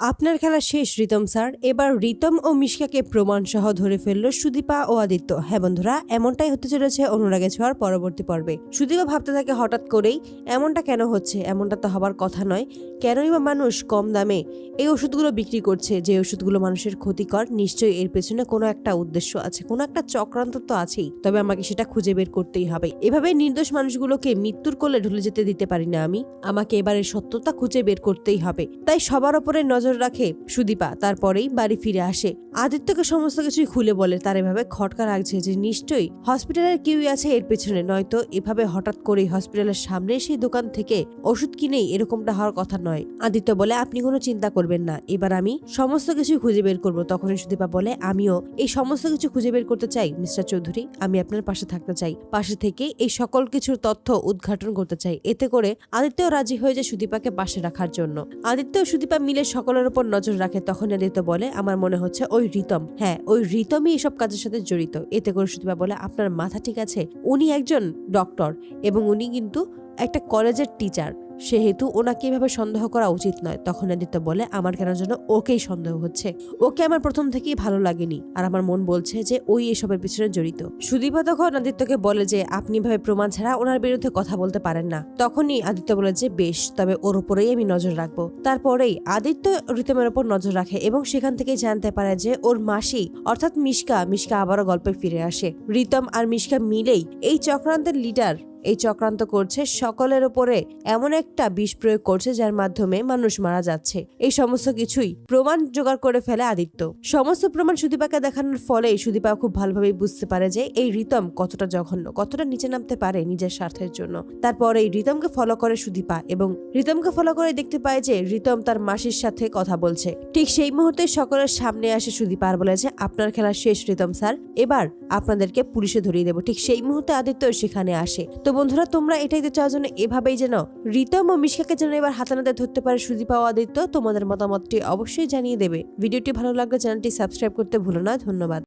আপনার খেলা শেষ রিতম স্যার। এবার রিতম ও মিশকাকে প্রমাণ সহ ধরে ফেললো সুদীপা ও আদিত্য। হ্যাঁ বন্ধুরা, এমনটাই হতে চলেছে অনুরাগে ছোঁয়ার পরবর্তী পর্বে। সুদীপা ভাবতে থাকে হঠাৎ করেই এমনটা কেন হচ্ছে, এমনটা তো হবার কথা নয়। কেনই বা মানুষ কম দামে এই ওষুধগুলো বিক্রি করছে, যে ওষুধগুলো মানুষের ক্ষতিকর? নিশ্চয়ই এর পেছনে কোনো একটা উদ্দেশ্য আছে, কোনো একটা চক্রান্ত তো আছেই। তবে আমাকে সেটা খুঁজে বের করতেই হবে। এভাবে নির্দোষ মানুষগুলোকে মৃত্যুর কোলে ঢুলে যেতে দিতে পারি না আমি। আমাকে এবারের সত্যতা খুঁজে বের করতেই হবে। তাই সবার ওপরে নজর রাখে সুদীপা। তারপরেই বাড়ি ফিরে আসে। আদিত্যকে সমস্ত কিছুই খুলে বলে। তার এভাবে খটকা লাগছে যে নিশ্চয়ই হসপিটালের কেউই আছে এর পেছনে, নয়তো এভাবে হঠাৎ করেই হসপিটালের সামনে সেই দোকান থেকে ওষুধ কিনেই এরকমটা হওয়ার কথা নয়। আদিত্য বলে, আপনি কোনো চিন্তা করবেন না, এবার আমি সমস্ত কিছুই খুঁজে বের করব। তখনই সুদীপা বলে, আমিও এই সমস্ত কিছু খুঁজে বের করতে চাই মিস্টার চৌধুরী। আমি আপনার পাশে থাকতে চাই, পাশে থেকে এই সকল কিছুর তথ্য উদ্ঘাটন করতে চাই। এতে করে আদিত্য রাজি হয়ে যায় সুদীপাকে পাশে রাখার জন্য। আদিত্য ও সুদীপা মিলে সকলের উপর নজর রাখে। তখন আদিত্য বলে, আমার মনে হচ্ছে ওই রিতম, হ্যাঁ ওই রিতমই এসব কাজের সাথে জড়িত। এতে করে সুদীপা বলে, আপনার মাথা ঠিক আছে? উনি একজন ডক্টর এবং উনি কিন্তু একটা কলেজের টিচার, সেহেতু ওনাকে এভাবে সন্দেহ করা উচিত নয়। তখন আদিত্য বলে, আমার কেন যেন ওকেই সন্দেহ হচ্ছে। ওকে আমার প্রথম থেকেই ভালো লাগেনি, আর আমার মন বলছে যে ওই এসবের পিছনে জড়িত। সুদীপা তখন আদিত্যকে বলে যে আপনি ভাবে প্রমাণ ছাড়া ওনার বিরুদ্ধে কথা বলতে পারেন না। তখনই আদিত্য বলে যে বেশ, তবে ওর উপরেই আমি নজর রাখবো। তারপরেই আদিত্য রিতমের উপর নজর রাখে এবং সেখান থেকে জানতে পারে যে ওর মাসি অর্থাৎ মিশকা আবারও গল্পে ফিরে আসে। রিতম আর মিশকা মিলেই এই চক্রান্তের লিডার। এই চক্রান্ত করছে সকলের উপরে, এমন একটা বিষ প্রয়োগ করছে যার মাধ্যমে মানুষ মারা যাচ্ছে। এই সমস্ত কিছুই প্রমাণ জোগাড় করে ফেলে আদিত্য। সমস্ত প্রমাণ সুদীপাকে দেখানোর ফলে সুদীপা খুব ভালোভাবেই বুঝতে পারে যে এই রিতম কতটা জঘন্য, কতটা নিচে নামতে পারে নিজের স্বার্থের জন্য। তারপরে এই রিতমকে ফলো করে সুদীপা এবং রিতমকে ফলো করে দেখতে পায় যে রিতম তার মাসির সাথে কথা বলছে। ঠিক সেই মুহূর্তে সকলের সামনে আসে সুদীপা আর বলে যে আপনার খেলা শেষ রিতম স্যার, এবার আপনাদেরকে পুলিশে ধরিয়ে দেবো। ঠিক সেই মুহূর্তে আদিত্য সেখানে আসে। তো বন্ধুরা, তোমরা এটাই তো চাও যেন এভাবেই যেন রিতম ও মিশকাকে যেন এবার হাতানাতে ধরতে পারে সুদীপা ও আদিত্য। তোমাদের মতামতটি অবশ্যই জানিয়ে দেবে। ভিডিওটি ভালো লাগলে চ্যানেলটি সাবস্ক্রাইব করতে ভুলো না। ধন্যবাদ।